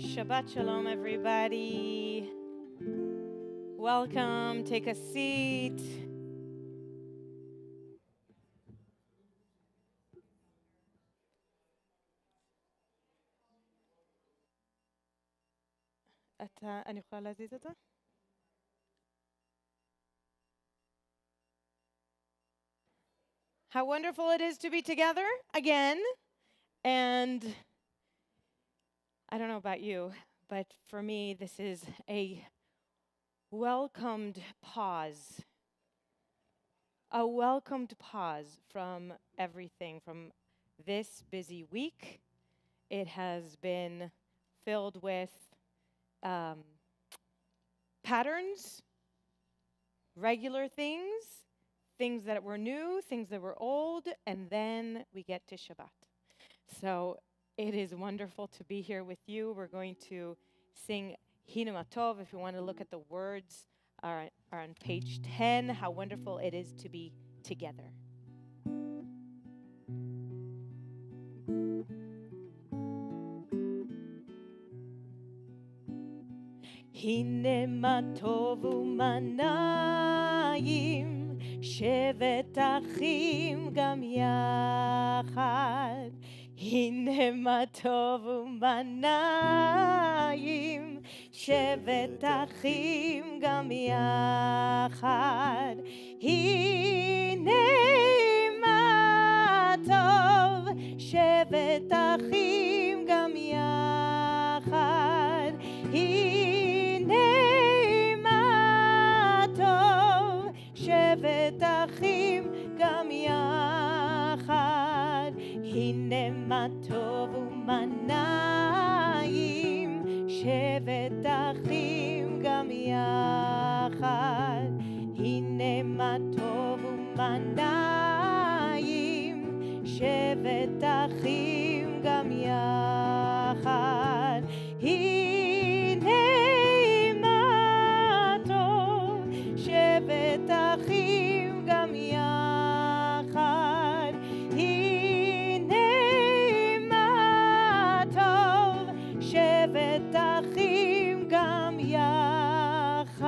Shabbat Shalom, everybody. Welcome. Take a seat. אני יכולה להזיז אותו? How wonderful it is to be together again. And I don't know about you, but for me, this is a welcomed pause. A welcomed pause from everything, from this busy week. It has been filled with patterns, regular things, things that were new, things that were old, and then we get to Shabbat. So it is wonderful to be here with you. We're going to sing Hina Matov. If you want to look at the words, are on page 10. How wonderful it is to be together. הנה מה טוב ומה נעים, שבת אחים גם יחד. הנה מה טוב ומה נעים, שבת אחים גם יחד. הנה מה טוב, שבת אחים גם יחד. שבת אחים גם יחד. הנה מה טוב ומה נעים, שבת אחים גם יחד. הנה מה טוב ומה נעים, שבת אחים גם יחד. שבת אחים גם יחד. הנה מה טוב, שבת אחים גם יחד.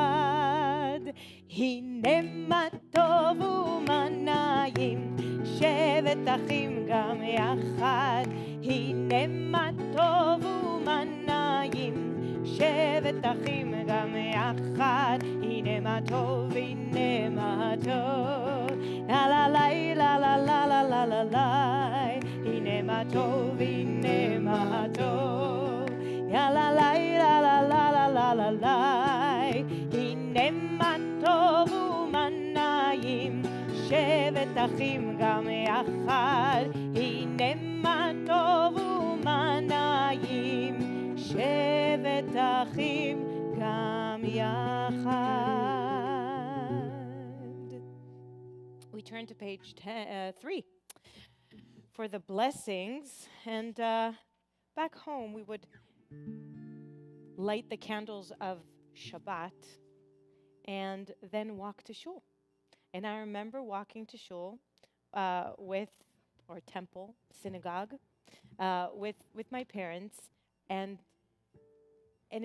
הנה מה טוב ומה נעים, שבת אחים גם יחד. הנה מה טוב ומה נעים, שבת אחים גם יחד. הנה מה טוב, הנה מה טוב, לה לה לה לה לה לה לה לה לה. הנה מה טוב, הנה מה טוב, לה לה לה לה לה לה לה לה לה. הנה מה טוב ומה נעים, שבת אחים גם יחד. הנה מה טוב ומה נעים, שבת אחים גם יחד. We turn to page 3 for the blessings, and back home we would light the candles of Shabbat and then walk to shul. And I remember walking to shul or temple, synagogue, with my parents, and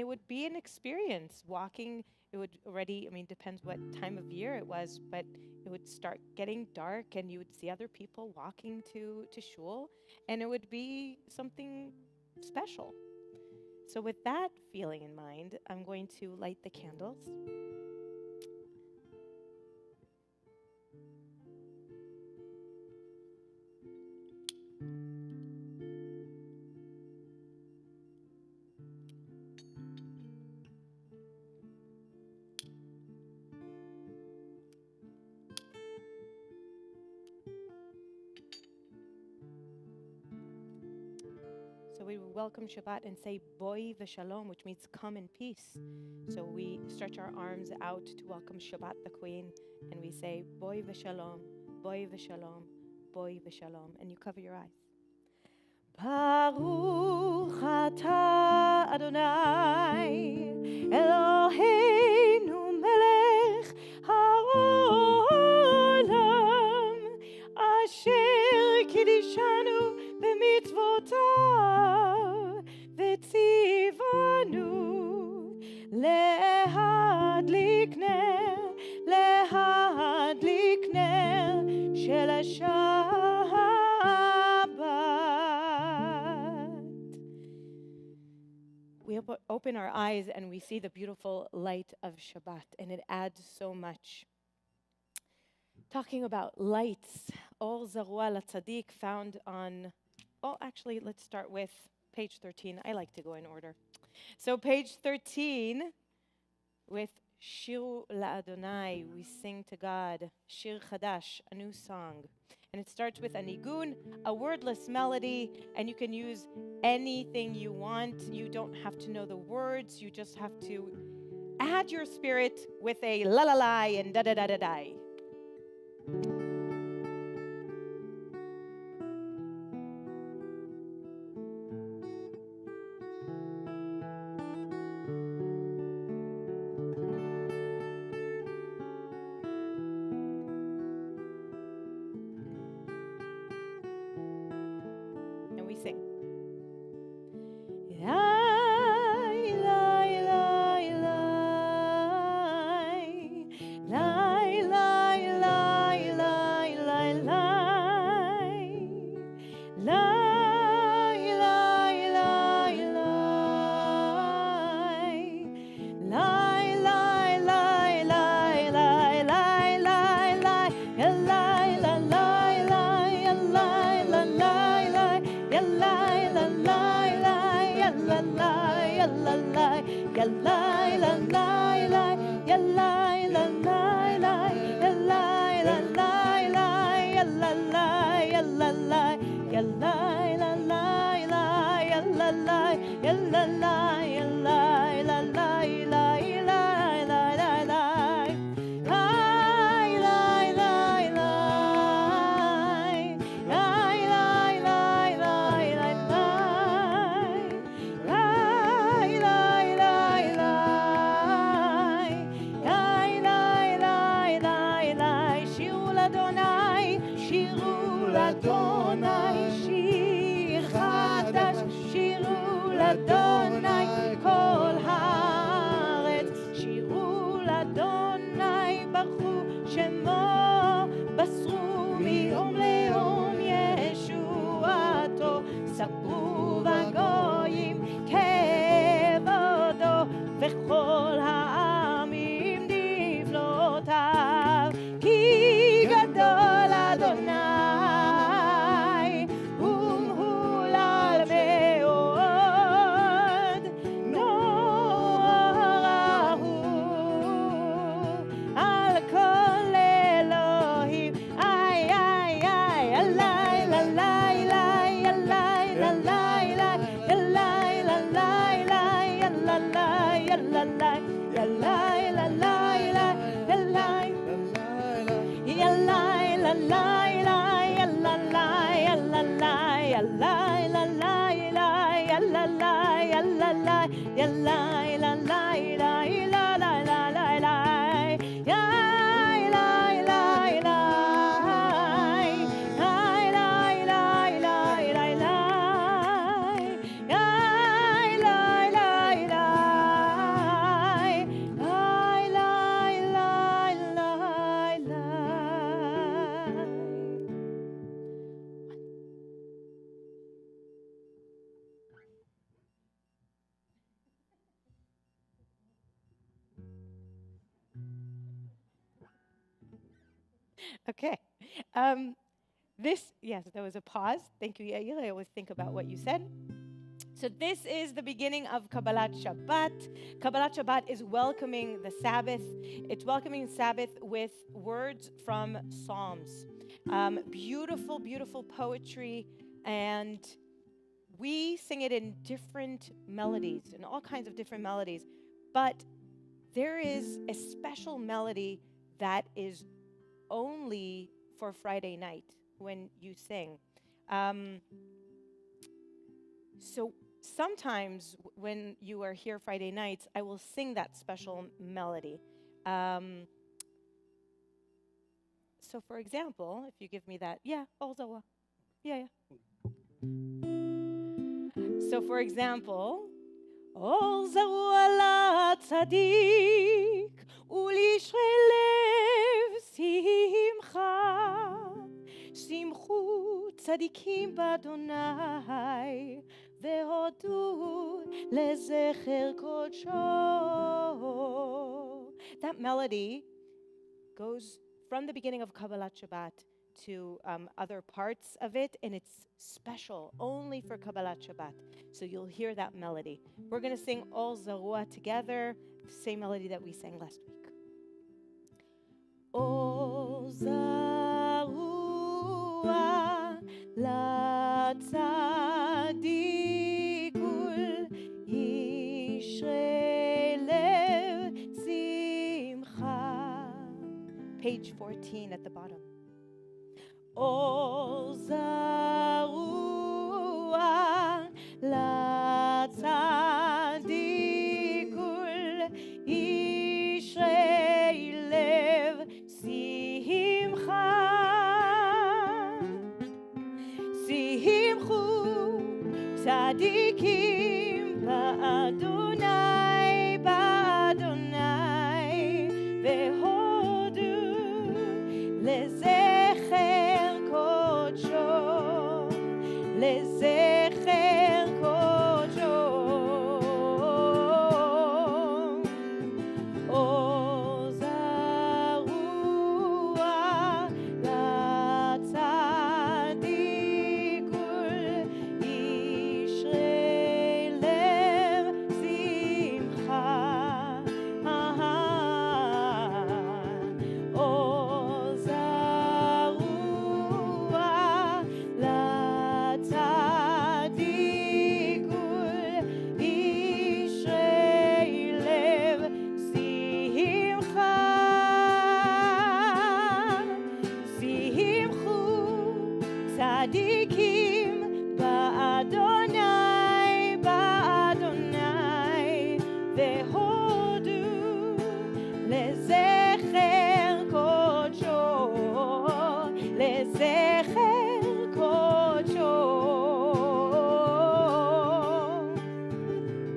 it would be an experience walking. It would already, depends what time of year it was, but it would start getting dark and you would see other people walking to shul, and it would be something special. So with that feeling in mind, I'm going to light the candles. So we welcome Shabbat and say Boi v'Shalom, which means come in peace. So we stretch our arms out to welcome Shabbat the Queen, and we say Boi v'Shalom, Boi v'Shalom, Boi v'Shalom, and you cover your eyes. Baruch atah Adonai Eloheinu melech haolam asher kiddushanu b'mitzvotav v'tzivav we open our eyes and we see the beautiful light of Shabbat, and it adds so much. Talking about lights, Or Zarua la Tzaddik found on, actually, let's start with page 13. I like to go in order. So page 13, with Shiru LaAdonai, we sing to God, Shir Chadash, a new song. And it starts with a nigun, a wordless melody, and you can use anything you want. You don't have to know the words. You just have to add your spirit with a la la la and da da da da da. And we sing. Okay. Yes, there was a pause. Thank you, Yair. I always think about what you said. So this is the beginning of Kabbalat Shabbat. Kabbalat Shabbat is welcoming the Sabbath. It's welcoming Sabbath with words from Psalms. Beautiful, beautiful poetry. And we sing it in different melodies, in all kinds of different melodies. But there is a special melody that is only for Friday night when you sing. So sometimes when you are here Friday nights, I will sing that special melody. So for example, if you give me that, Olzawa. Yeah. So for example, Olzawa la tzadik ulishrei lev simcha simchu tzadikim b'Adonai והודו lezecher kodsho. That melody goes from the beginning of Kabbalat Shabbat to other parts of it, and it's special only for Kabbalat Shabbat. So you'll hear that melody. We're going to sing Ol Zarua together, the same melody that we sang last week. Ol Zarua la tzadikul yishrei lev simcha. Page 14 at the bottom. Ol Zarua la tzadikul yishrei lev simcha. Simchu tzadikim ba'Adonai, ba'Adonai, vehodu lezecher kodsho, lezecher kodsho. Ol Zarua la tzadikul yishrei lev simcha. Ol Zarua la tzadikul yishrei lev simcha. Simchu tzadikim ba'Adonai, ba'Adonai, vehodu lezecher kodsho, lezecher kodsho.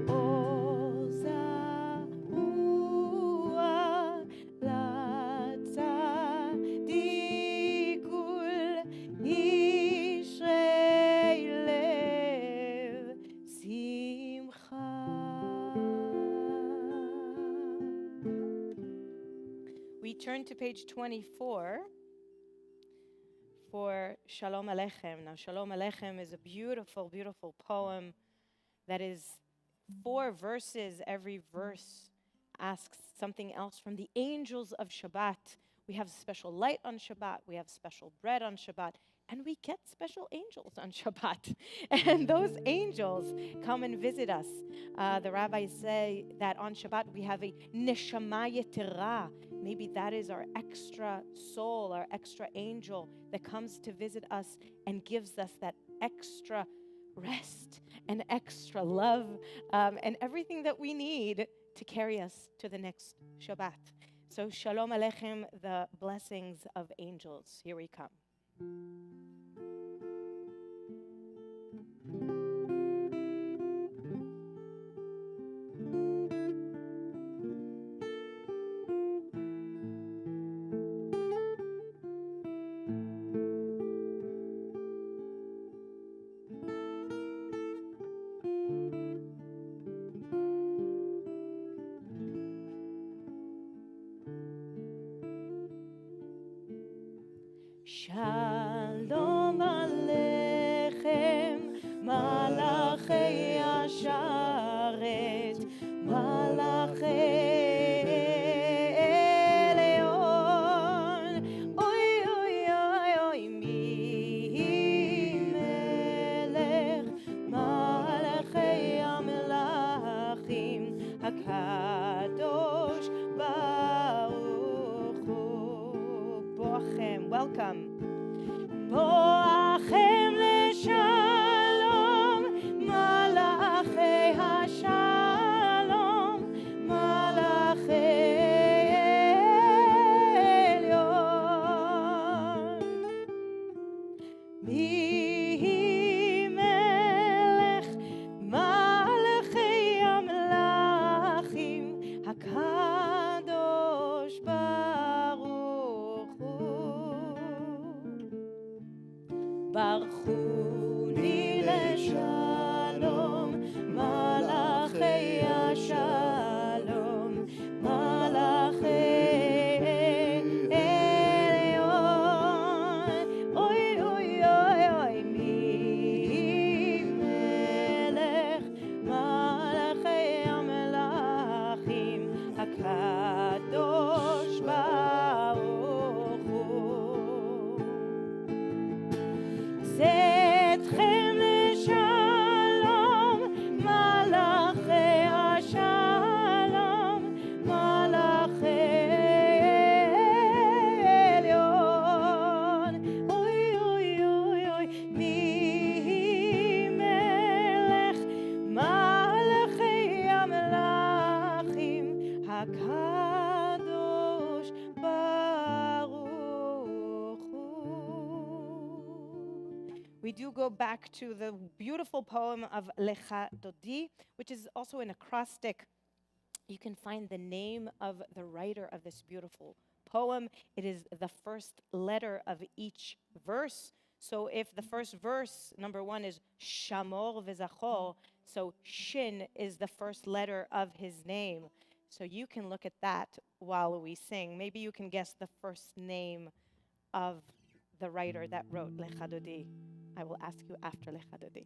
Ol Zarua la tzadikul yishrei lev simcha. We turn to page 24 for Shalom Aleichem. Now, Shalom Aleichem is a beautiful, beautiful poem that is 4 verses. Every verse asks something else from the angels of Shabbat. We have special light on Shabbat, we have special bread on Shabbat, and we get special angels on Shabbat. And those angels come and visit us. The rabbis say that on Shabbat we have a neshama yetera. Maybe that is our extra soul, our extra angel that comes to visit us and gives us that extra rest and extra love and everything that we need to carry us to the next Shabbat. So Shalom Aleichem, the blessings of angels. Here we come. Shalom Aleichem, Malachei Asharet, Malachei Eleon, Oy, Oy, Oy, Oy, Mi Melech, Malachei HaMelachim, HaKadosh Baruch Hu. Boachem, welcome. Boachem leshalom, malachei hashalom, malachei elyon. Mihi melech, malachei hamelachim, hakadosh baruch hu. Baruchuni leshalom, malach we do go back to the beautiful poem of Lecha Dodi, which is also an acrostic. You can find the name of the writer of this beautiful poem. It is the first letter of each verse. So if the first verse, number 1, is Shamor v'Zachor, so Shin is the first letter of his name. So you can look at that while we sing. Maybe you can guess the first name of the writer that wrote Lecha Dodi. I will ask you after Lecha Dodi.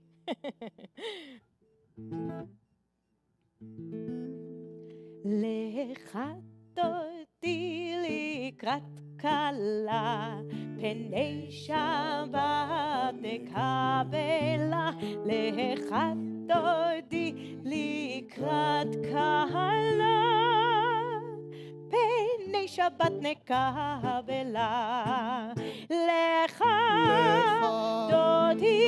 Lecha Dodi לקראת כלה, פני שבת נקבלה. lecha dodi לקראת כלה, פני שבת נקבלה. lecha dodi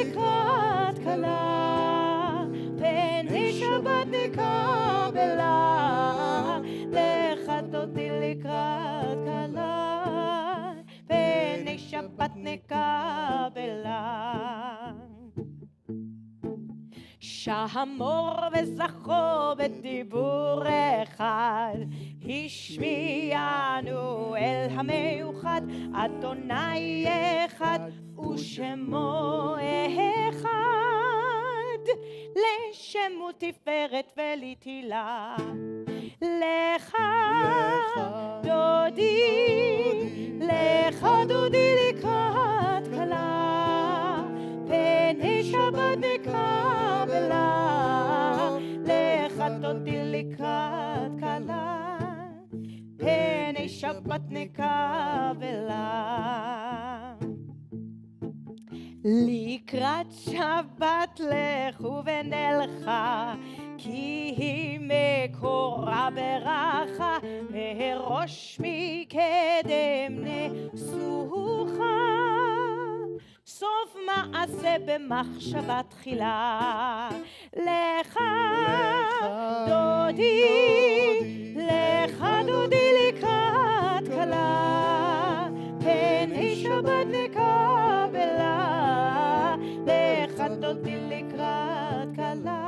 לקראת כלה, פני שבת נקבלה. lecha dodi לקראת כלה, פני שבת נקבלה. שמור וזכור בדיבור אחד, השמיענו אל המיוחד, אדוני אחד ושמו אחד, לשם ותפארת ולתהילה. lecha dodi לקראת כלה, פני שבת נקבלה. lecha dodi לקראת כלה, פני שבת נקבלה. לקראת שבת לכו ונלכה, כי היא מקורה ברכה, מראש מקדם נסוכה. סוף מעשה במחשבה תחילה. lecha dodi לקראת כלה, פני שבת נקבלה. lecha dodi לקראת כלה,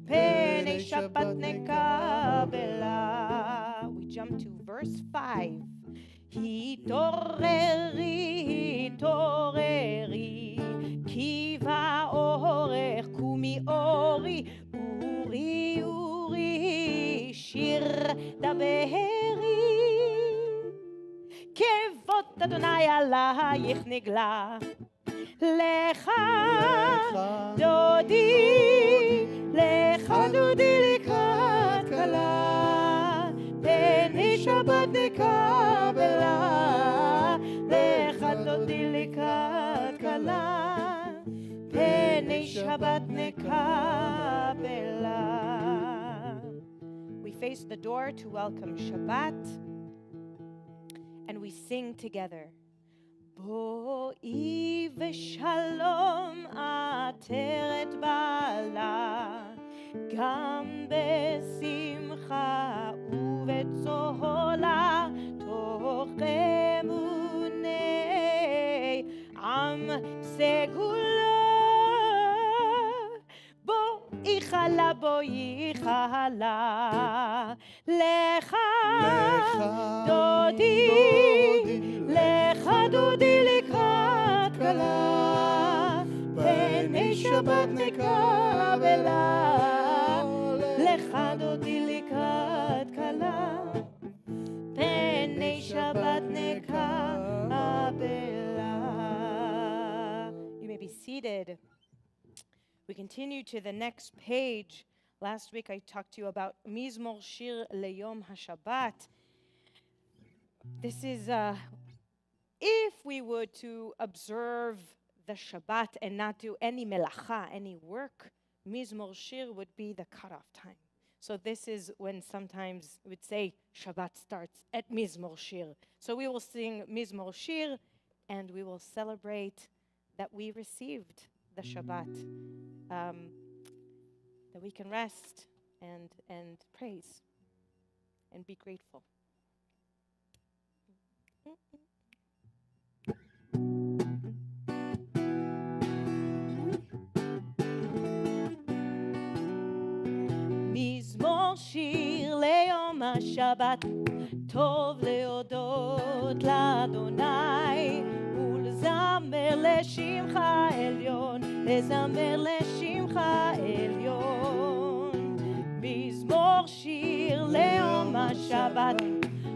פני שבת נקבלה. We jump to verse 5. התעוררי, התעוררי, כי באורך קומי אורי, אורי, אורי, שיר דברי. כבוד אדוני עלייך נגלה. lecha dodi לקראת כלה, פני שבת נקבלה. lecha dodi לקראת כלה, פני שבת נקבלה. We face the door to welcome Shabbat, and we sing together. בואי ושלום עטרת בעלה, גם בשמחה ובצהלה, תוך אמוני עם סגולה. בואי חלה, בואי חלה. lecha dodi לקראת כלה, פני שבת נקבלה. lecha dodi לקראת כלה, פני שבת נקבלה. You may be seated. We continue to the next page. Last week I talked to you about Mizmor Shir Leyom HaShabbat. This is, if we were to observe the Shabbat and not do any melacha, any work, Mizmor Shir would be the cutoff time. So this is when sometimes we would say Shabbat starts at Mizmor Shir. So we will sing Mizmor Shir and we will celebrate that we received the Shabbat, that we can rest and praise and be grateful. השבת, טוב להודות לאדוני, ולזמר לשמך עליון, לזמר לשמך עליון. מזמור שיר ליום השבת,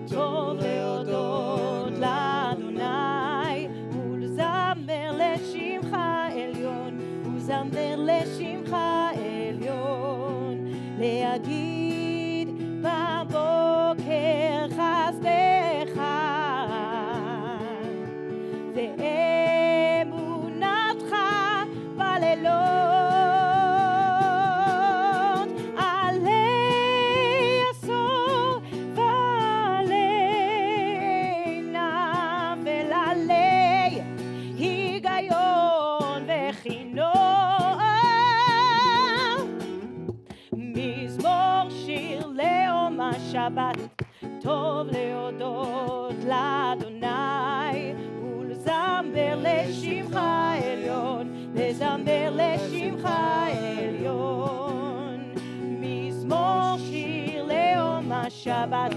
טוב להודות לאדוני, ולזמר לשמך עליון, ולזמר לשמך עליון. להגיד בבוקר חסדך ואמונתך בלילות, עלי עשור ועלינה ולעלי היגיון וחינוך. מזמור שיר ליום השבת, טוב להודות לאדוני, ולזמר לשמך עליון, לזמר לשמך עליון. מזמור שיר ליום השבת,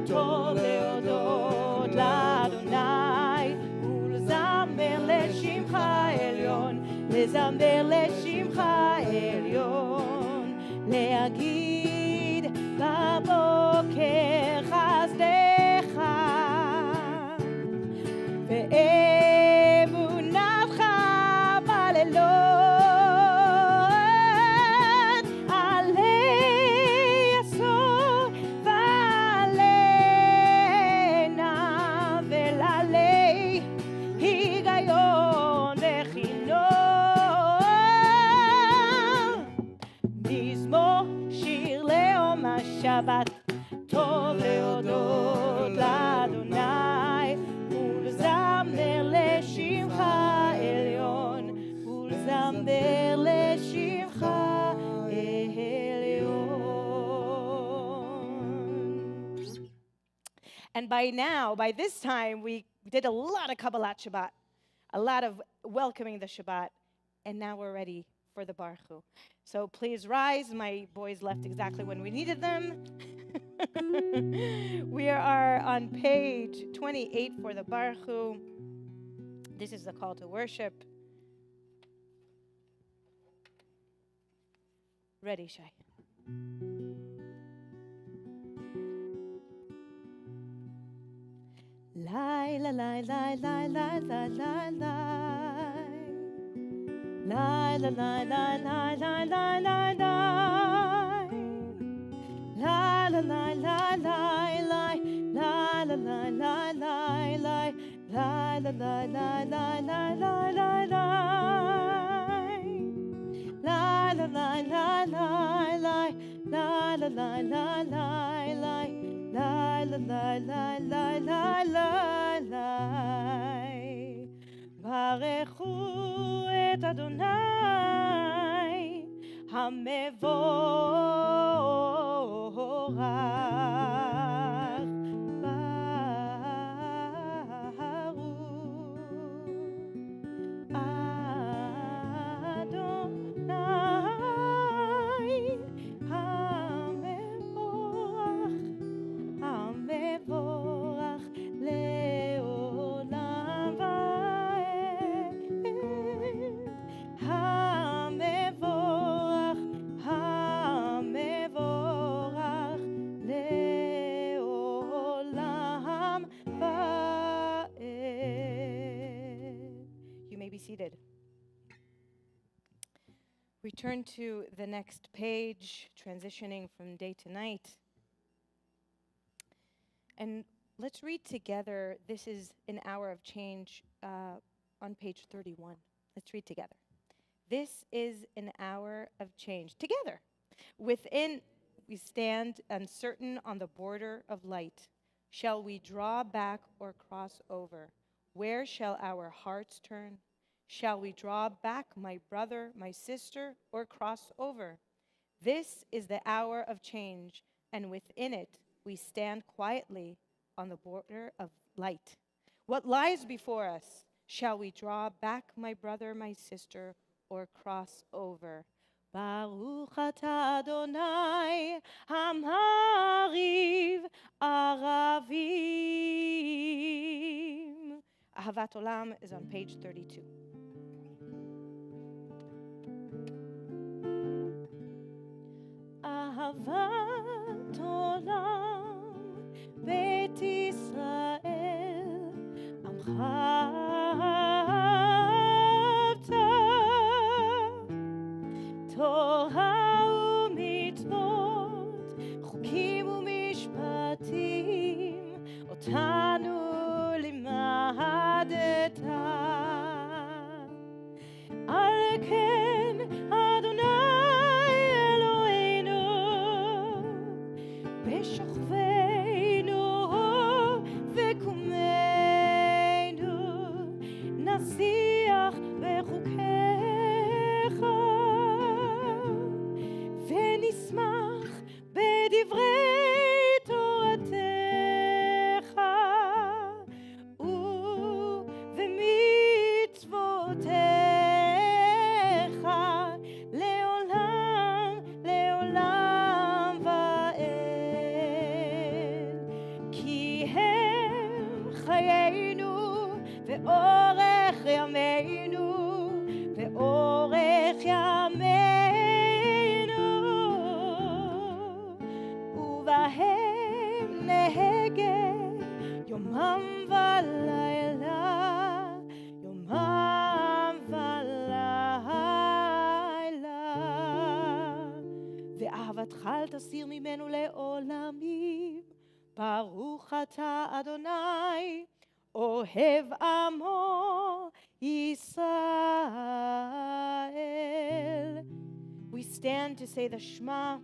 טוב להודות לאדוני, ולזמר לשמך עליון, לזמר לשמך עליון. להגיד בבוקר חסדך ואמונתך בלילות, עלי עשור ועלינה ולעלי היגיון וחינוך. מזמור שיר ליום השבת, טוב להודות לאדוני, ולזמר לשמך עליון, ולזמר לשמך עליון. And by this time, we did a lot of Kabbalat Shabbat, a lot of welcoming the Shabbat, and now we're ready for the Baruch Hu. So please rise. My boys left exactly when we needed them. We are on page 28 for the Baruch Hu. This is the call to worship. Ready, Shai. Lai, la, lai, lai, lai, lai, lai, lai, lai. Lai, la, lai, lai, lai, lai, lai, lai, lai. Lai, la, lai, lai, lai, lai. Lai, la, lai, lai, lai, lai. Lai, la, lai, lai, lai, lai, lai, lai, lai. Lai, la, lai, lai, lai, lai. Lai, la, lai, lai, lai, lai. Lai, la, lai, lai, lai, lai, lai, lai. ברכו את אדוני המבורך, המבורך לעולם ועד. המבורך, המבורך לעולם ועד. You may be seated. We turn to the next page, transitioning from day to night. And let's read together. This is an hour of change on page 31. Let's read together. This is an hour of change. Together. Within we stand uncertain on the border of light. Shall we draw back or cross over? Where shall our hearts turn? Shall we draw back, my brother, my sister, or cross over? This is the hour of change, and within it we stand quietly on the border of light. What lies before us? Shall we draw back, my brother, my sister, or cross over? Baruch atah Adonai hamariv aravim. Ahavat Olam is on page 32. Ahavat Olam Beit Israel Amcha Torah u'mitzvot, chukim u'mishpatim, otanu limadeta. Al ken Adonai Eloheinu, b'shochveinu v'kumeinu, nasiach b'chukecha. ונשמח בדברי תורתך ובמצוותיך לעולם לעולם ועד כי הם חיינו ואורך ימינו ואורך ימינו ובהם נהגה יומם ולילה יומם ולילה ואהבתך אל תסיר ממנו לעולמים ברוך אתה אדוני אוהב עמו ישראל. We stand to say the Shema.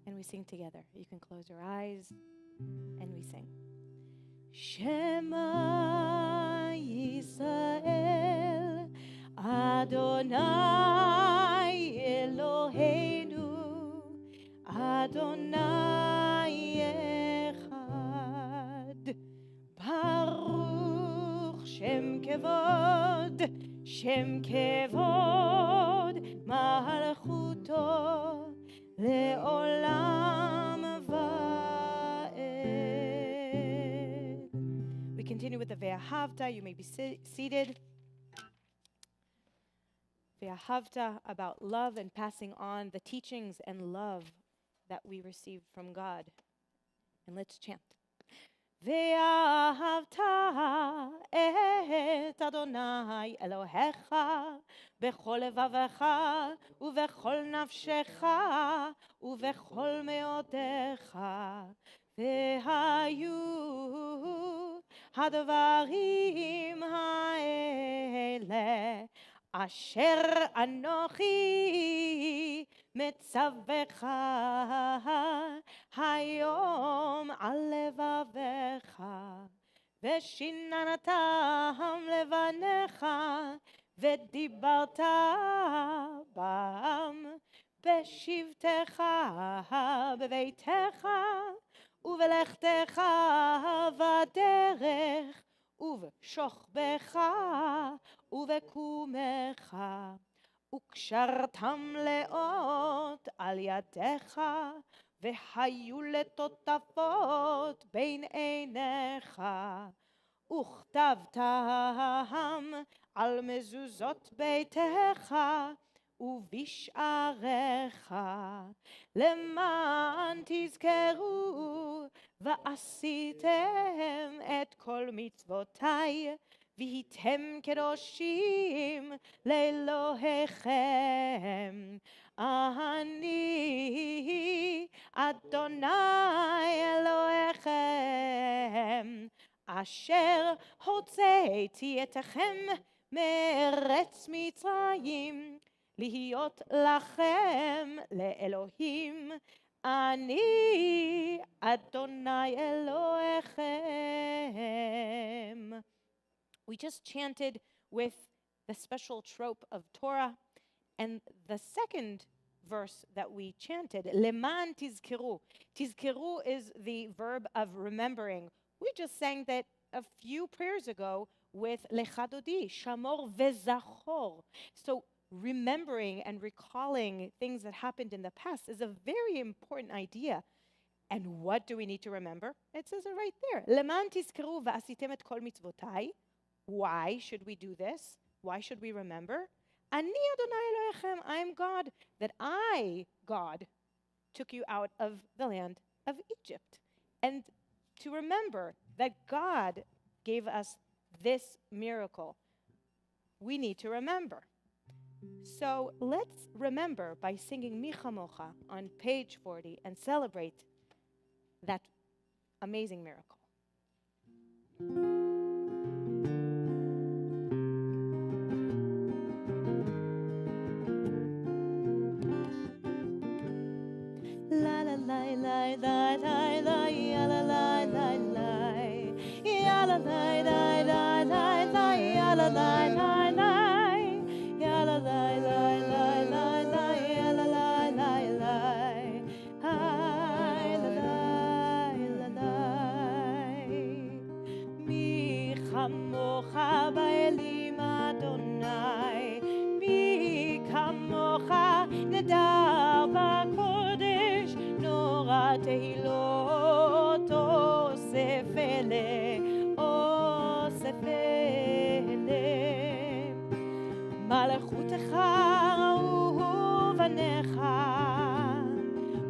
And we sing together. You can close your eyes and we sing. Shema Yisrael Adonai Eloheinu Adonai Echad Baruch Shem Kevod Malchuto Le'olam va'ed. We continue with the Ve'ahavta. You may be seated. Ve'ahavta, about love and passing on the teachings and love that we received from God. And let's chant. ואהבת את אדוני אלוהיך בכל לבבך ובכל נפשך ובכל מאודיך והיו הדברים האלה אשר אנוכי מצווך היום על לבבך ושיננתם לבניך ודיברת בם בשבתך בביתך ובלכתך בדרך ובשוכבך ובקומך וקשרתם לאות על ידיך והיו לטוטפות בין עיניך וכתבתם על מזוזות ביתך ובשעריך למען תזכרו ועשיתם את כל מצוותיי והייתם קדושים לאלוהיכם אני אדוני אלוהיכם אשר הוצאתי אתכם מארץ מצרים להיות לכם לאלוהים אני אדוני אלוהיכם. We just chanted with the special trope of Torah, and the second verse that we chanted, leman tizkeru. Tizkeru is the verb of remembering. We just sang that a few prayers ago with Lecha Dodi, Shamor Vezachor. So remembering and recalling things that happened in the past is a very important idea. And what do we need to remember? It says it right there. Leman tizkeru va'asitem et kol mitzvotai. Why should we do this? Why should we remember? Ani Adonai Elohechem, I am God, that I, God, took you out of the land of Egypt. And to remember that God gave us this miracle, we need to remember. So let's remember by singing Mi Chamocha on page 40 and celebrate that amazing miracle. La la la la la la la ya la la la la ya la la la la la la ya la la la la ya la la la la la la ya la la la la hi la la la la mi chamocha ba'elim Adonai mi kamocha nedar b'kodesh nora tehilot osef ele מלכותך אהוב עניך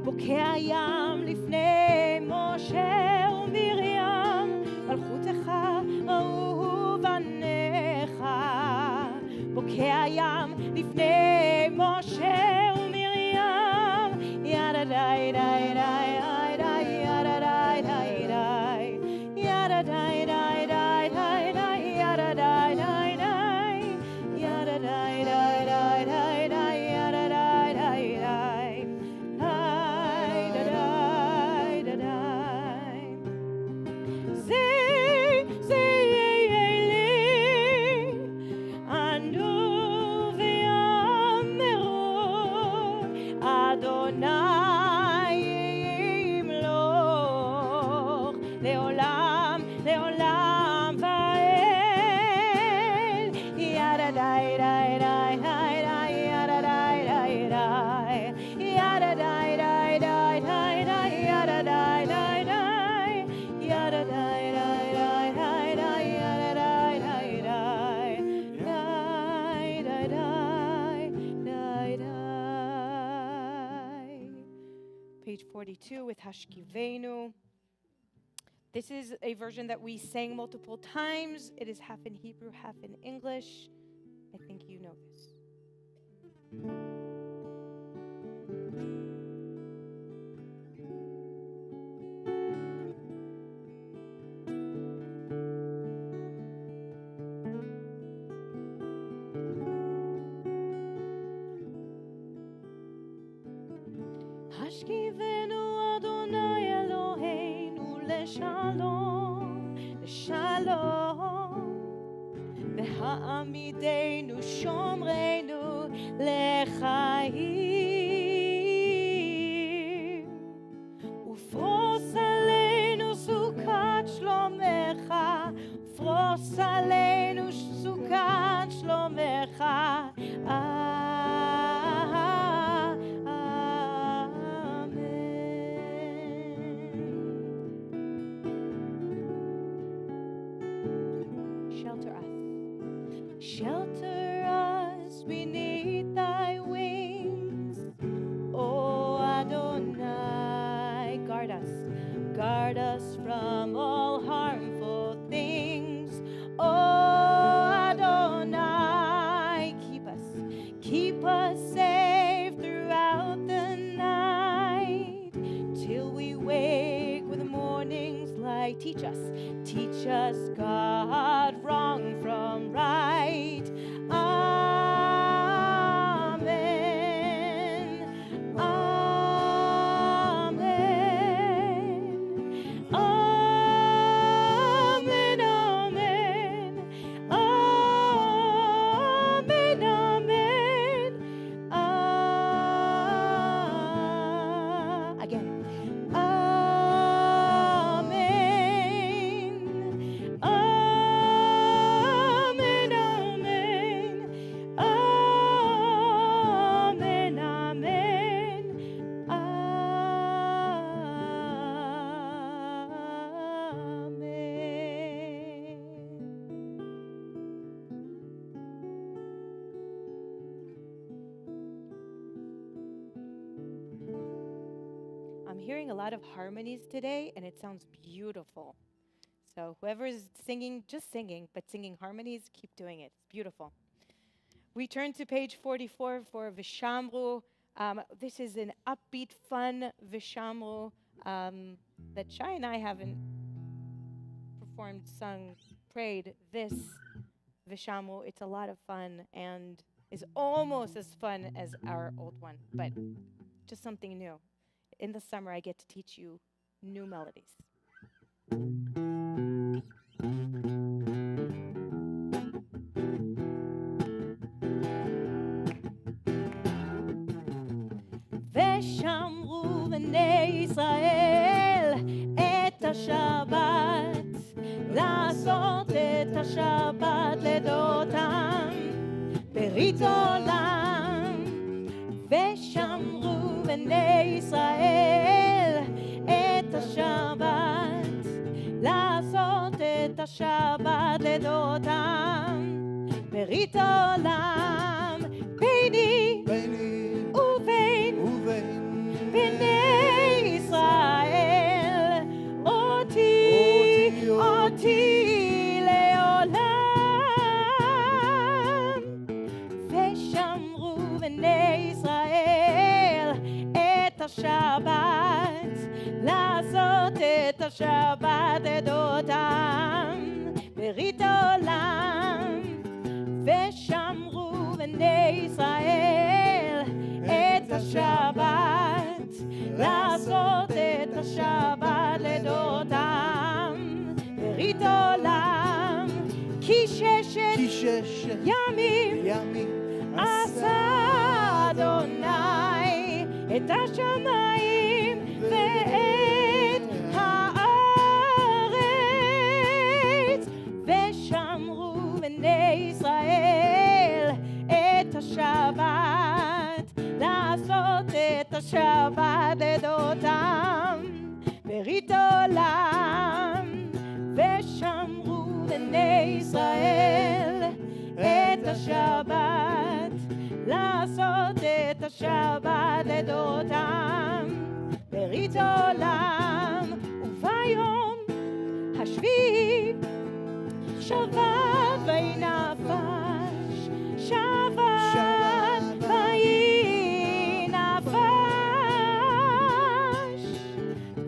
בוקע ים לפני משה ומרים מלכותך אהוב עניך בוקע ים לפני משה ומרים ידה די די די די ידה די די די ידה די די די די די ידה די די די yada da da da da da yada da da da da da say li anu ve'ameru Adonai yimloch leolam leolam va'el yada da da da da yada da da da yada da da da da yada da da da yada da da da da yada da da da. Page 42 with Hashkivenu. This is a version that we sang multiple times. It is half in Hebrew, half in English. I think you know this. Hashkivenu Adonai Eloheinu leshalom, leshalom. Ve'ha'amidenu shomreinu lechaim. Ufros aleinu sukat shlomecha, ufros aleinu sukat shlomecha. Shelter us beneath thy wings, O Adonai. Guard us from all harmful things, O Adonai. Keep us safe throughout the night, till we wake with the morning's light. Teach us, God, wrong from right. hearing a lot of harmonies today, and it sounds beautiful. So whoever is singing, just singing, but singing harmonies, keep doing it. It's beautiful. We turn to page 44 for Vishamru. This is an upbeat, fun Vishamru that Shai and I haven't performed, sung, prayed this Vishamru. It's a lot of fun and is almost as fun as our old one, but just something new. In the summer, I get to teach you new melodies. ושמרו בני ישראל את השבת, לעשות את השבת לדותם ברית עולם. ושמרו בני ישראל את השבת, לעשות את השבת לדותם ברית עולם. ביני ובין בני ישראל אותי לעולם. ושמרו בני ישראל את השבת, לעשות את השבת לדותם ברית עולם. ושמרו בני ישראל את השבת, לעשות את השבת לדותם ברית עולם. כי ששת ימים עשה אדוני את השמיים ואת הארץ. ושמרו בני ישראל את השבת, לעשות את השבת לדותם ברית עולם. ושמרו בני ישראל את השבת, לעשות את השבת לדותם ברית עולם. וביום השביעי שבת ויהי נפש, שבת ויהי נפש.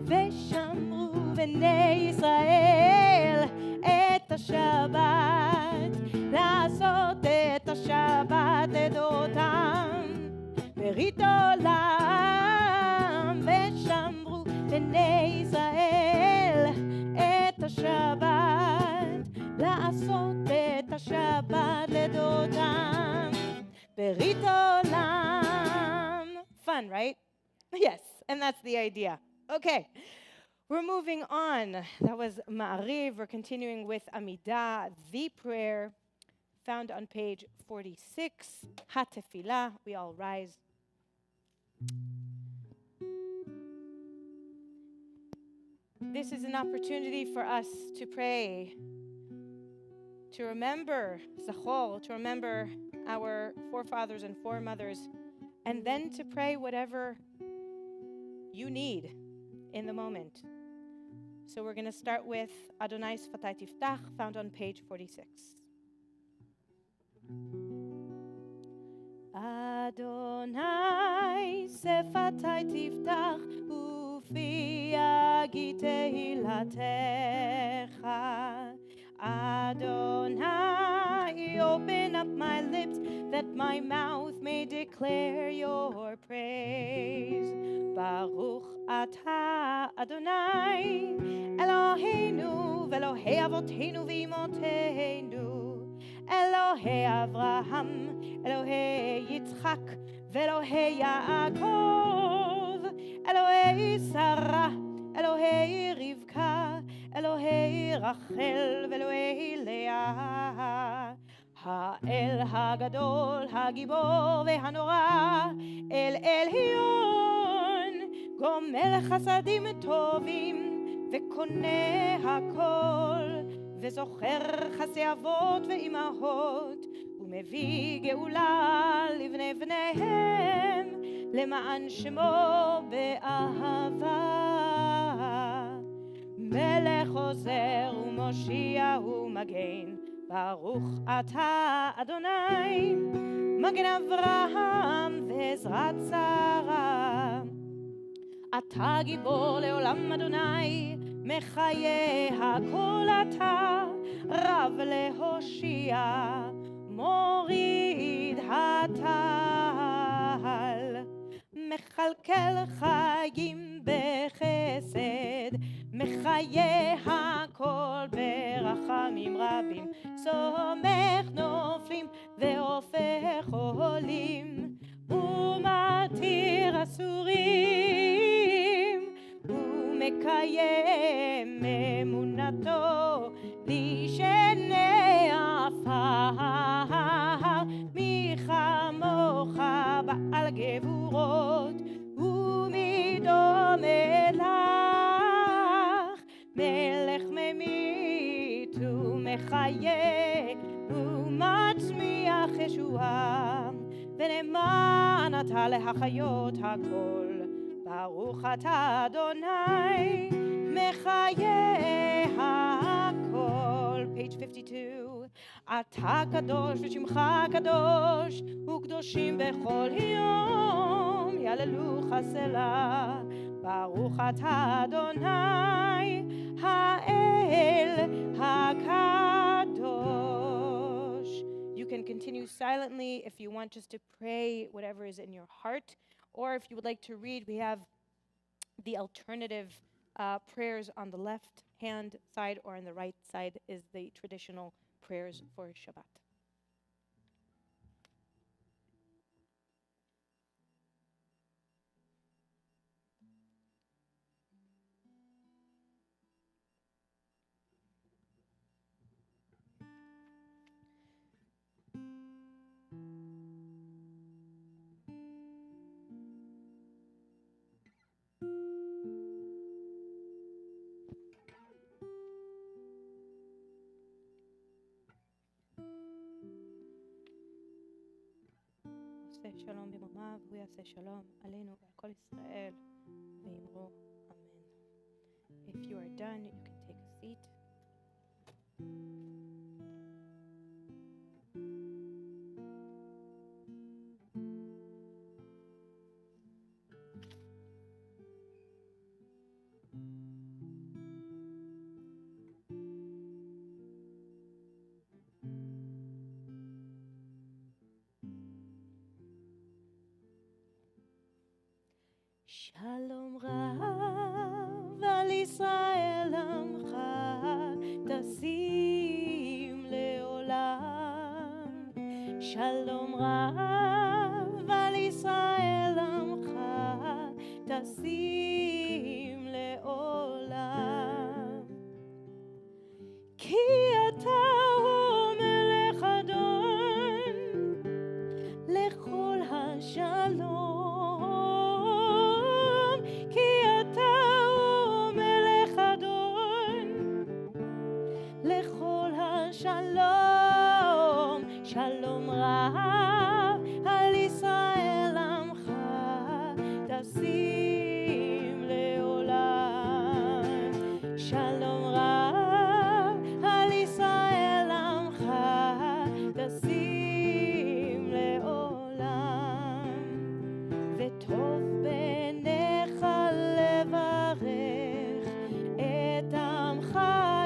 ושמרו בני ישראל את השבת, לעשות את השבת לדותם ברית עולם. ושמרו בני ישראל את השבת, לעשות את השבת לדותם ברית עולם. Fun, right? Yes, and that's the idea. Okay, we're moving on. That was Ma'ariv. We're continuing with Amidah, the prayer, found on page 46. HaTefilah. We all rise. This is an opportunity for us to pray, to remember Zachor, to remember our forefathers and foremothers, and then to pray whatever you need in the moment. So we're going to start with Adonai Sfatai Tiftach, found on page 46. Adonai Sfatai Tiftach ufi yagi tehilatecha. Adonai, open up my lips that my mouth may declare your praise. Baruch atah Adonai, Eloheinu ve'Elohei avoteinu v'imotenu, Elohei Avraham, Elohei Yitzchak, ve'Elohei Yaakov, Elohei Sarah, Elohei Rivka, Elohei Rachel ve'Elohei Leah. האל הגדול, הגיבור והנורא, אל עליון, גומל חסדים טובים וקונה הכל, וזוכר חסי אבות ואימהות, ומביא גאולה לבני בניהם, למען שמו באהבה. מלך עוזר ומושיע ומגן, ברוך אתה אדוני, מגן אברהם ועזרת שרה. אתה גיבור לעולם אדוני, מחיה הכל אתה, רב להושיע, מוריד הטל. מכלכל חיים בחסד, מחיה הכל ברחמים רבים, סומך נופלים והופך עולים, ומתיר אסורים, ומקיים אמונתו לשני עפר. מי כמוך בעל גבורות ומדומה לך, מלך ממית ומחיה ומצמיח ישועה, ונאמן אתה להחיות הכל. ברוך אתה אדוני, מחיה הכל. page 52. אתה קדוש ושמך קדוש, וקדושים בכל יום יעללוך סלה. ברוך אתה אדוני, האל הקדוש. You can continue silently if you want just to pray whatever is in your heart, or if you would like to read, we have the alternative prayers on the left hand side, or on the right side is the traditional prayers for Shabbat. עושה שלום במרומיו, הוא יעשה שלום עלינו ועל כל ישראל, ואמרו אמן. If you are done, you can take a seat. שלום רב על ישראל עמך, תשים לעולם. שלום רב על ישראל עמך, תשים לעולם. כי אתה הוא מלך אדון לכל השלום. שלום, שלום רב על ישראל עמך, תשים לעולם. שלום רב על ישראל עמך, תשים לעולם. וטוב בעיניך לברך את עמך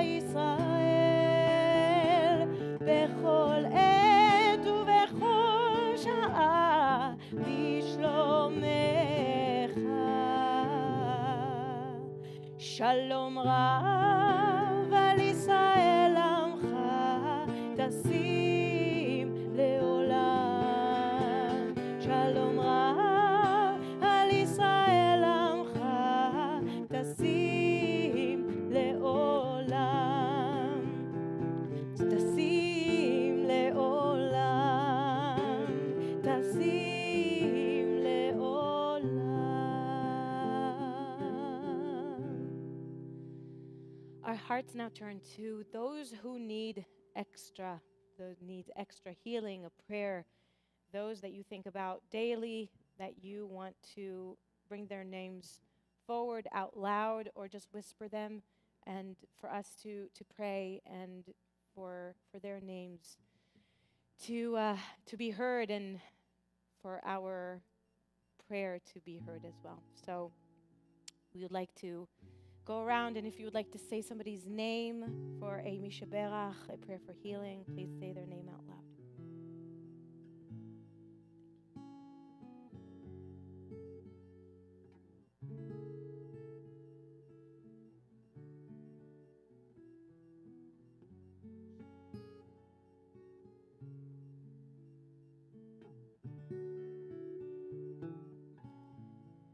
ישראל, בכל עת ובכל שעה בשלומך. שלום רב על ישראל עמך, תשים לעולם. שלום רב על ישראל עמך, תשים לעולם. תשים לעולם, תשים לעולם. Our hearts now turn to those who need extra healing, a prayer, those that you think about daily that you want to bring their names forward out loud or just whisper them, and for us to pray and for their names to be heard, and for our prayer to be heard as well. So we would like to go around, and if you would like to say somebody's name for a mishaberach, a prayer for healing, please say their name out loud.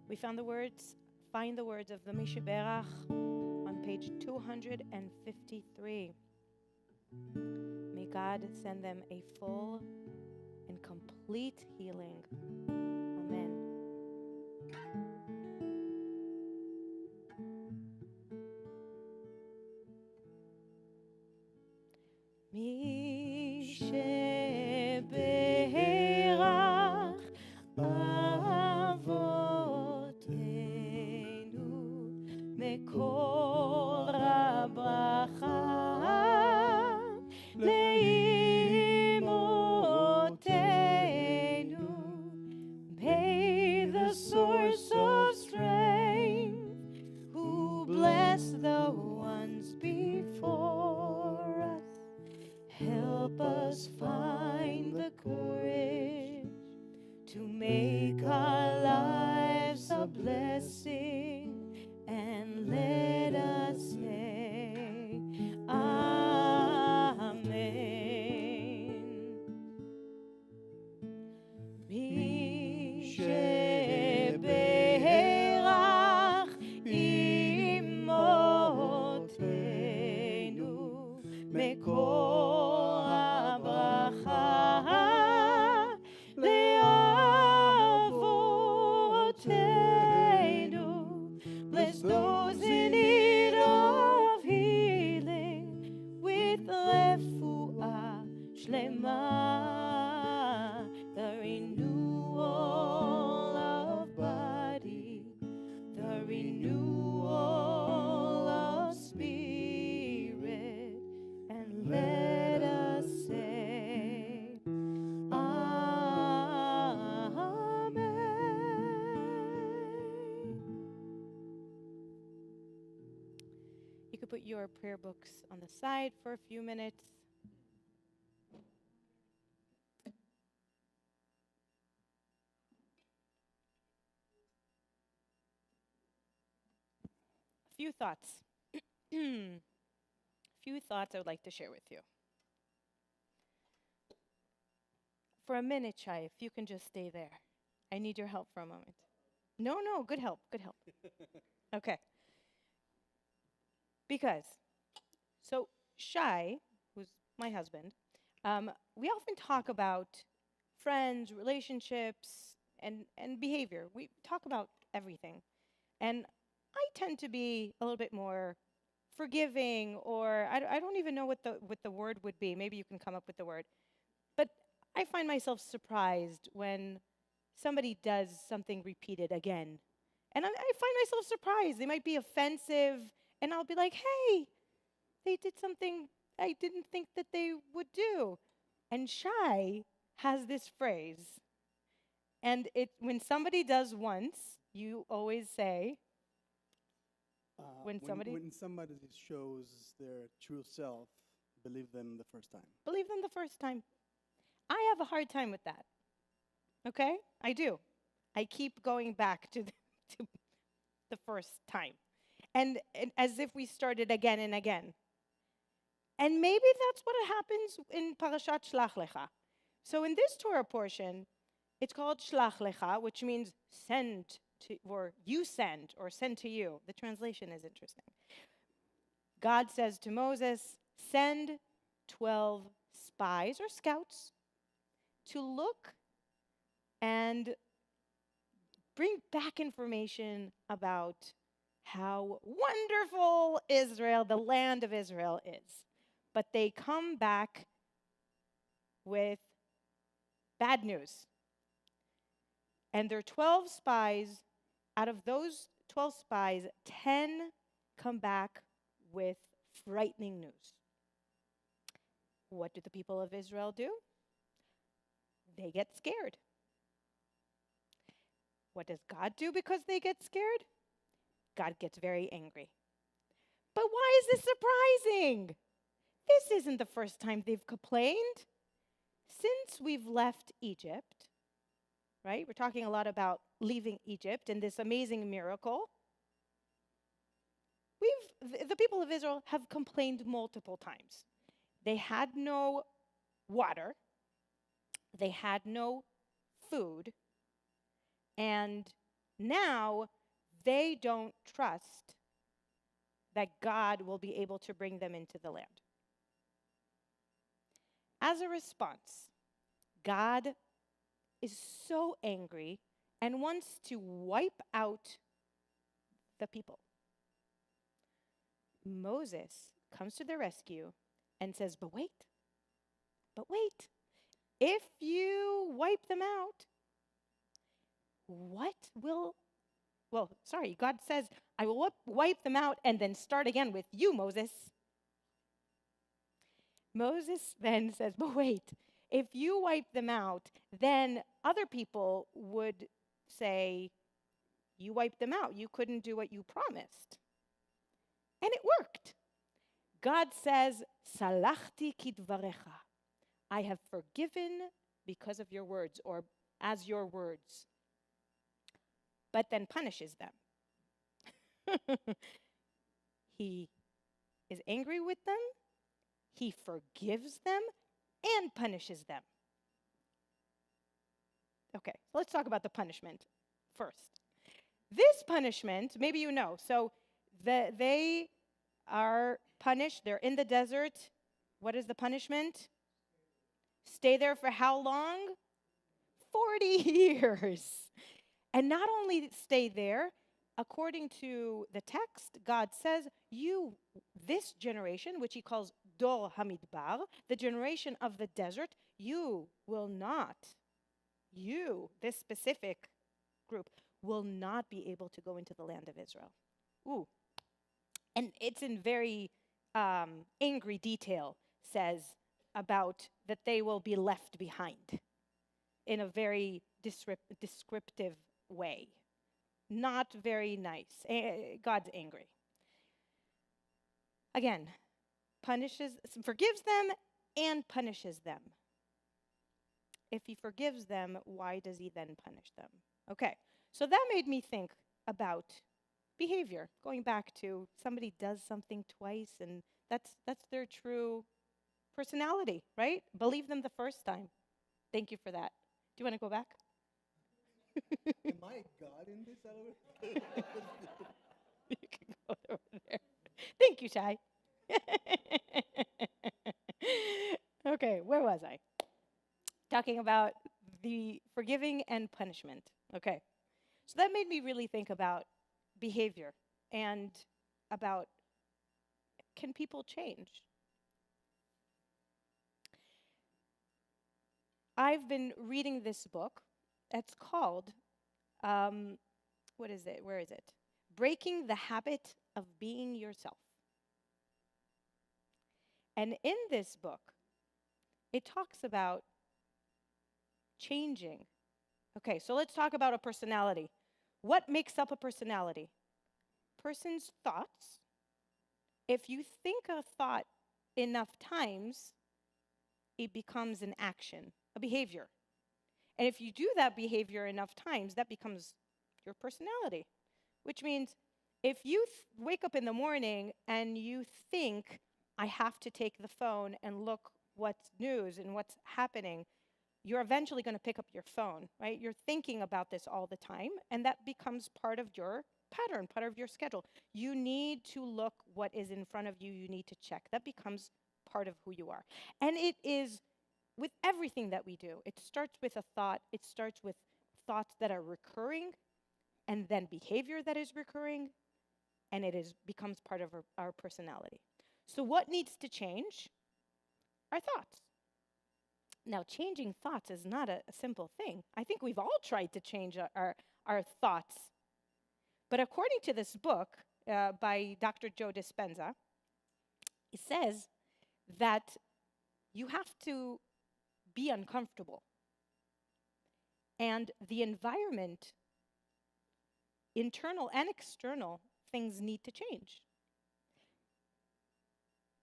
We found the words, find the words of the mishaberach on page 253. May God send them a full and complete healing. Amen. Mishaberach avotenu mekol habracha leimotenu. May the source of strength, who bless the ones before us, help us find the courage to make our lives a blessing, and let us say Amen. Mishaberach imotenu mekol habracha leavotenu. Bless those in need of healing with refuah shlema, the renewal of body, the renewal of spirit, and let us say Amen. You could put your prayer books on the side for a few minutes. Few thoughts. Few thoughts I would like to share with you. For a minute, Shai, if you can just stay there. I need your help for a moment. No, good help, good help. Okay. Because, so Shai, who's my husband, we often talk about friends, relationships, and behavior. We talk about everything. And I tend to be a little bit more forgiving, or I don't even know what the word would be. Maybe you can come up with the word. But I find myself surprised when somebody does something repeated again. And I find myself surprised. They might be offensive, and I'll be like, hey, they did something I didn't think that they would do. And Shai has this phrase. And when somebody does once, you always say, when somebody shows their true self, believe them the first time. Believe them the first time. I have a hard time with that. Okay? I do. I keep going back to the first time. And as if we started again and again. And maybe that's what happens in Parashat Shlach Lecha. So in this Torah portion, it's called Shlach Lecha, which means send to, or you send, or send to you. The translation is interesting. God says to Moses, send 12 spies or scouts to look and bring back information about how wonderful Israel, the land of Israel, is. But they come back with bad news. And there are 12 spies. Out of those 12 spies, 10 come back with frightening news. What do the people of Israel do? They get scared. What does God do because they get scared? God gets very angry. But why is this surprising? This isn't the first time they've complained. Since we've left Egypt, right? We're talking a lot about leaving Egypt and this amazing miracle. The people of Israel have complained multiple times. They had no water, they had no food, and now they don't trust that God will be able to bring them into the land. As a response, God is so angry and wants to wipe out the people. Moses comes to their rescue and says, but wait, if you wipe them out, God says, I will wipe them out and then start again with you, Moses. Moses then says, but wait, if you wipe them out, then other people would say, you wiped them out. You couldn't do what you promised. And it worked. God says, Salachti kidvarecha. I have forgiven because of your words, or as your words. But then punishes them. He is angry with them. He forgives them and punishes them. Okay, so let's talk about the punishment first. This punishment, maybe you know, so they are punished. They're in the desert. What is the punishment? Stay there for how long? 40 years. And not only stay there, according to the text, God says, you, this generation, which he calls Dor Hamidbar, the generation of the desert, you, this specific group, will not be able to go into the land of Israel. Ooh. And it's in very angry detail, says about that they will be left behind in a very descriptive way. Not very nice. God's angry. Again, forgives them and punishes them. If he forgives them, why does he then punish them? Okay, so that made me think about behavior. Going back to somebody does something twice, and that's their true personality, right? Believe them the first time. Thank you for that. Do you want to go back? Am I God in this? I don't You can go over there. Thank you, Shai. Okay, where was I? Talking about the forgiving and punishment. Okay, so that made me really think about behavior and about, can people change? I've been reading this book. It's called, what is it? Where is it? Breaking the Habit of Being Yourself. And in this book, it talks about changing. Okay, so let's talk about a personality. What makes up a personality? Person's thoughts. If you think a thought enough times, it becomes an action, a behavior. And if you do that behavior enough times, that becomes your personality. Which means if you wake up in the morning and you think, I have to take the phone and look what's news and what's happening, you're eventually going to pick up your phone, right? You're thinking about this all the time, and that becomes part of your pattern, part of your schedule. You need to look what is in front of you. You need to check. That becomes part of who you are. And it is with everything that we do. It starts with a thought. It starts with thoughts that are recurring, and then behavior that is recurring, and it becomes part of our personality. So what needs to change? Our thoughts. Now, changing thoughts is not a simple thing. I think we've all tried to change our thoughts. But according to this book by Dr. Joe Dispenza, it says that you have to be uncomfortable. And the environment, internal and external, things need to change.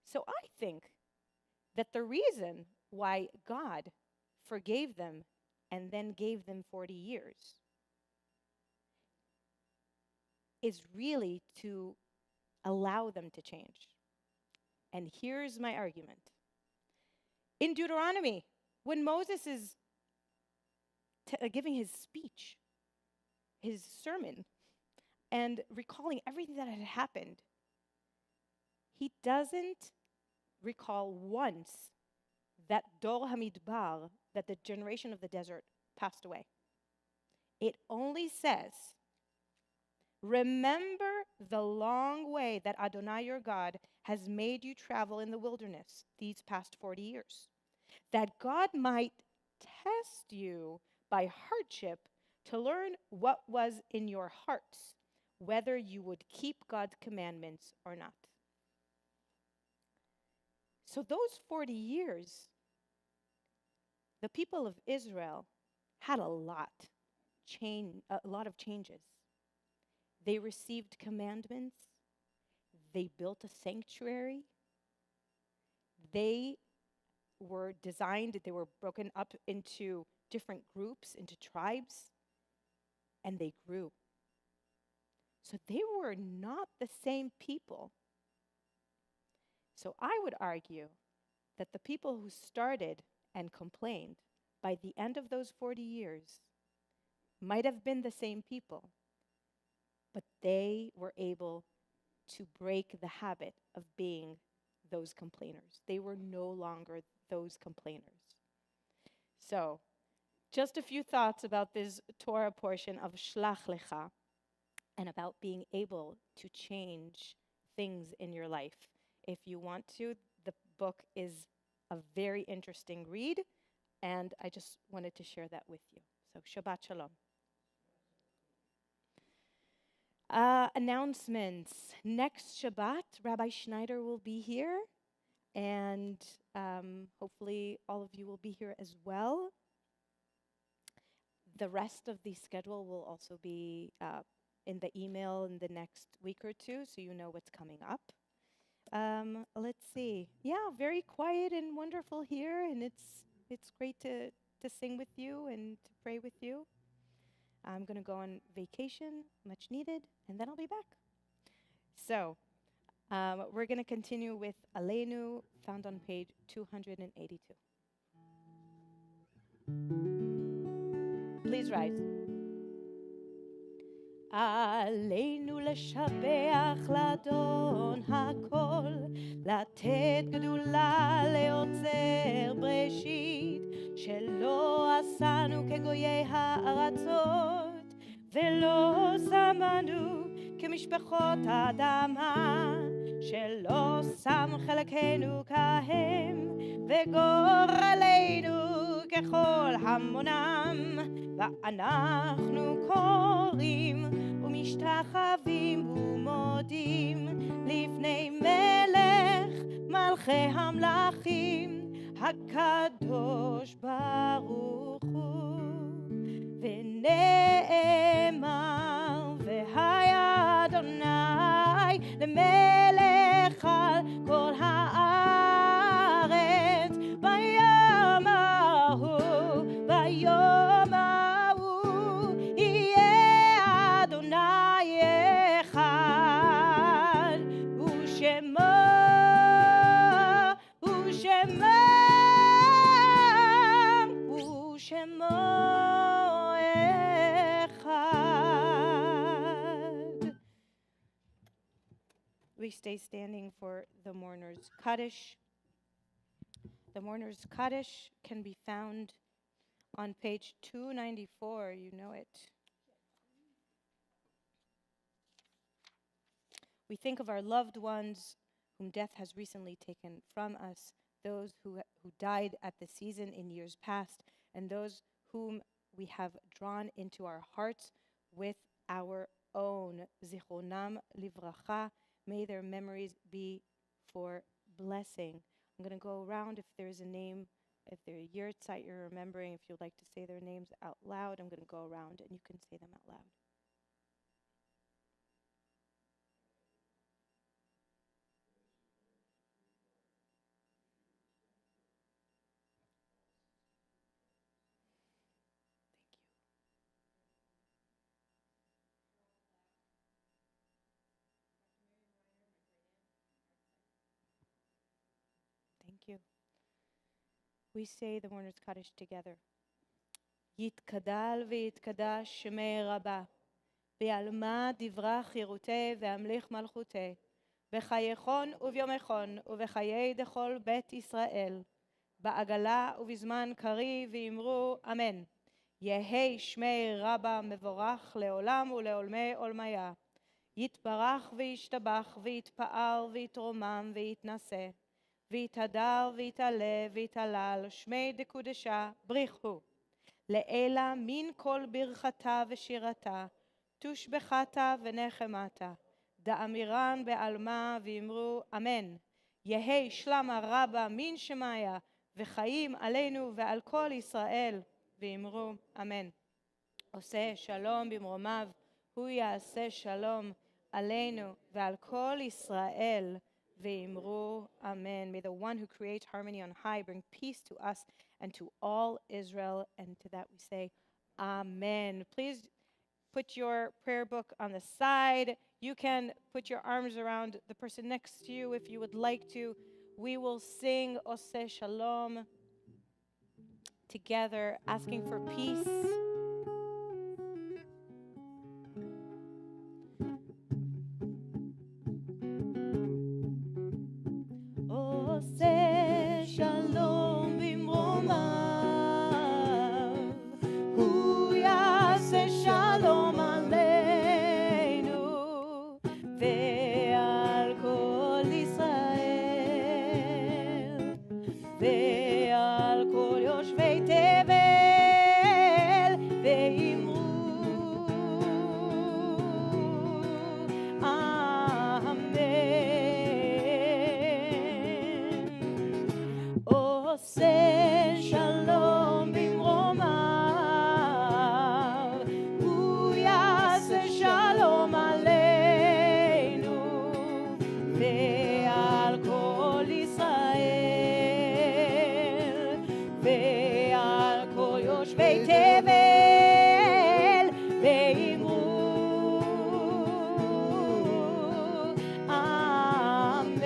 So I think that the reason why God forgave them and then gave them 40 years is really to allow them to change. And here's my argument. In Deuteronomy, when Moses is giving his speech, his sermon, and recalling everything that had happened, he doesn't recall once that Dor Hamidbar, that the generation of the desert, passed away. It only says, remember the long way that Adonai your God has made you travel in the wilderness these past 40 years, that God might test you by hardship to learn what was in your hearts, whether you would keep God's commandments or not. So those 40 years, the people of Israel had a lot of changes. They received commandments. They built a sanctuary. They were broken up into different groups, into tribes, and they grew. So they were not the same people. So I would argue that the people who started and complained by the end of those 40 years might have been the same people, but they were able to break the habit of being those complainers. They were no longer those complainers. So, just a few thoughts about this Torah portion of Shlach Lecha and about being able to change things in your life. If you want to, the book is a very interesting read, and I just wanted to share that with you. So, Shabbat Shalom. Announcements. Next Shabbat, Rabbi Schneider will be here, and hopefully all of you will be here as well. The rest of the schedule will also be in the email in the next week or two, so you know what's coming up. Let's see. Yeah, very quiet and wonderful here, and it's great to sing with you and to pray with you. I'm going to go on vacation, much needed, and then I'll be back. So, we're going to continue with Aleinu, found on page 282. Please rise. עלינו לשבח לאדון הכל, לתת גדולה ליוצר בראשית, שלא עשנו כגויי הארצות, ולא שמנו כמשפחות האדמה, שלא שם חלקנו כהם, וגורלנו ככל המונם, ואנחנו קוראים ומשתחווים ומודים לפני מלך מלכי המלכים הקדוש ברוך הוא. ונאמר והיה אדוני למלך על כל הארץ ביום ההוא ביום ההוא יהיה אדוני אחד ושמו אחד. We stay standing for the mourner's Kaddish. The mourner's Kaddish can be found on page 294. You know it. We think of our loved ones whom death has recently taken from us those who died at the season in years past, and those whom we have drawn into our hearts with our own. Zichronam livracha. May their memories be for blessing. I'm going to go around if there's a name, if they're a yurtzeit you're remembering, if you'd like to say their names out loud, I'm going to go around and you can say them out loud. Thank you. We say the Mourner's Kaddish together. יתגדל ויתקדש שמי רבה, בעלמא דברה חירותי והמליך מלכותי, בחייכון וביומכון ובחיי דכל בית ישראל, בעגלה ובזמן קרי ואמרו אמן. יהי שמי רבה מבורך לעולם ולעולמי עולמיה. יתברך וישתבח ויתפאר ויתרומם ויתנשא, ויתהדר ויתעלה ויתהלל, שמי דקודשה בריחו. לאלה מן כל ברכתה ושירתה, תושבחתה ונחמתה, דאמירן בעלמה ואמרו אמן. יהי שלמה רבה מן שמיה, וחיים עלינו ועל כל ישראל, ואמרו אמן. עושה שלום במרומיו, הוא יעשה שלום עלינו ועל כל ישראל, ואמרו amen. May the one who creates harmony on high bring peace to us and to all Israel. And to that we say amen. Please put your prayer book on the side. You can put your arms around the person next to you if you would like to. We will sing Oseh Shalom together, asking for peace. עושה שלום במרומיו, הוא יעשה שלום עלינו ועל כל ישראל ועל כל יושבי תבל, ואמרו עושה שלום במרומיו, הוא יעשה שלום עלינו ועל כל ישראל ועל כל יושבי תבל, ואמרו אמן.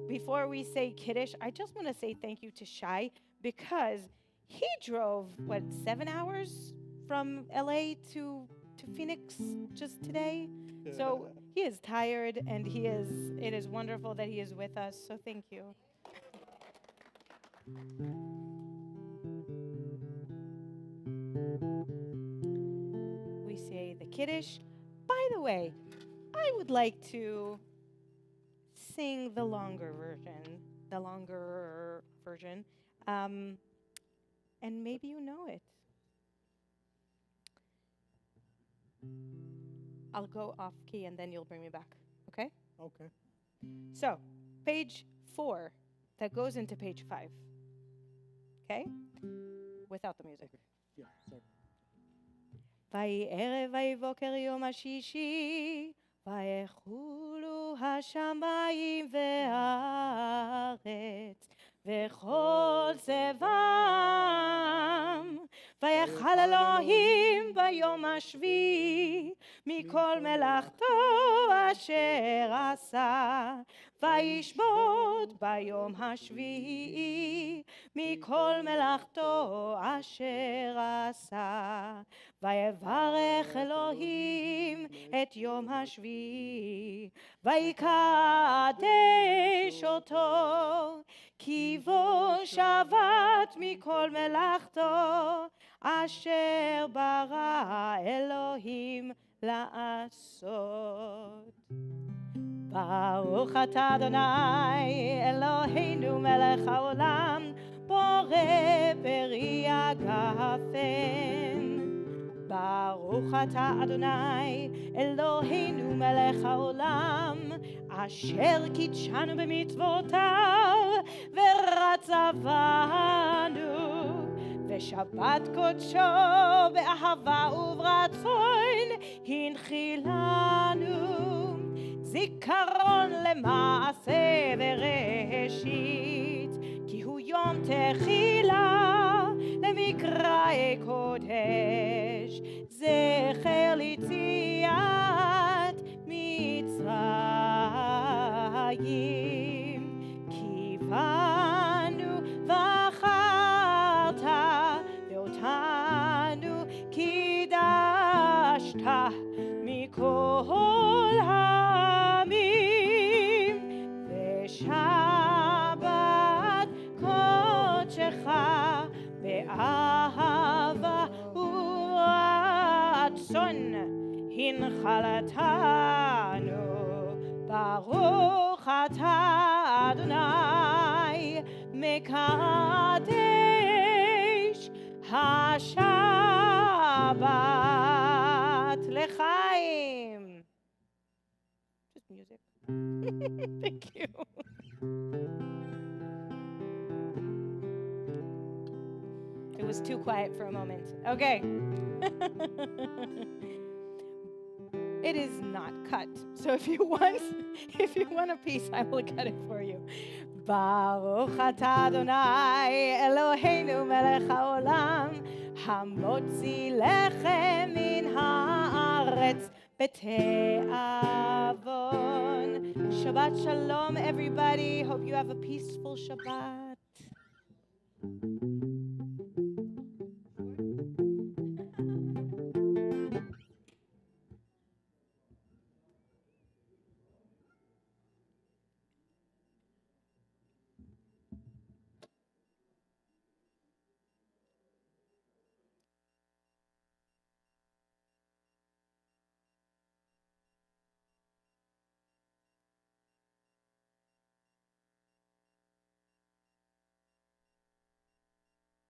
Before we say Kiddush, I just want to say thank you to Shai because he drove, 7 hours from LA to Phoenix just today? So he is tired and it is wonderful that he is with us. So thank you. We say the Kiddush. By the way, I would like to sing the longer version, and maybe you know it. I'll go off key and then you'll bring me back, okay? Okay. So, page 4, that goes into page 5, okay? Without the music. Yeah, sorry. ויהי ערב ויהי בוקר יום השישי, ויחולו השמיים והארץ וכל צבאם, ויחל אלוהים ביום השביעי מכל מלאכתו אשר עשה, וישבות ביום השביעי מכל מלאכתו אשר עשה. ויברך אלוהים את יום השביעי, ויקדש אותו, כי בו שבת מכל מלאכתו אשר ברא אלוהים לעשות. ברוך אתה אדוני אלוהינו מלך העולם, בורא פרי הגפן. ברוך אתה אדוני אלוהינו מלך העולם, אשר קידשנו במצוותיו ורצה בנו, ושבת קודשו באהבה וברצון הנחילנו, זיכרון למעשה וראשית, כי הוא יום תחילה למקראי קודש, זכר ליציאת מצרים. כי בנו בחרת ואותנו קידשת מכל העמים, ושבת קודשך באהבה ורצון הנחלתנו. ברוך אתה אדוני מקדש השבת לחיים. Just music. Thank you. It was too quiet for a moment. Okay. It is not cut. So if you want a piece, I will cut it for you. ברוך אתה אדוני אלוהינו מלך העולם, המוציא לחם מן הארץ בתיאבון. Shabbat shalom, everybody. Hope you have a peaceful Shabbat.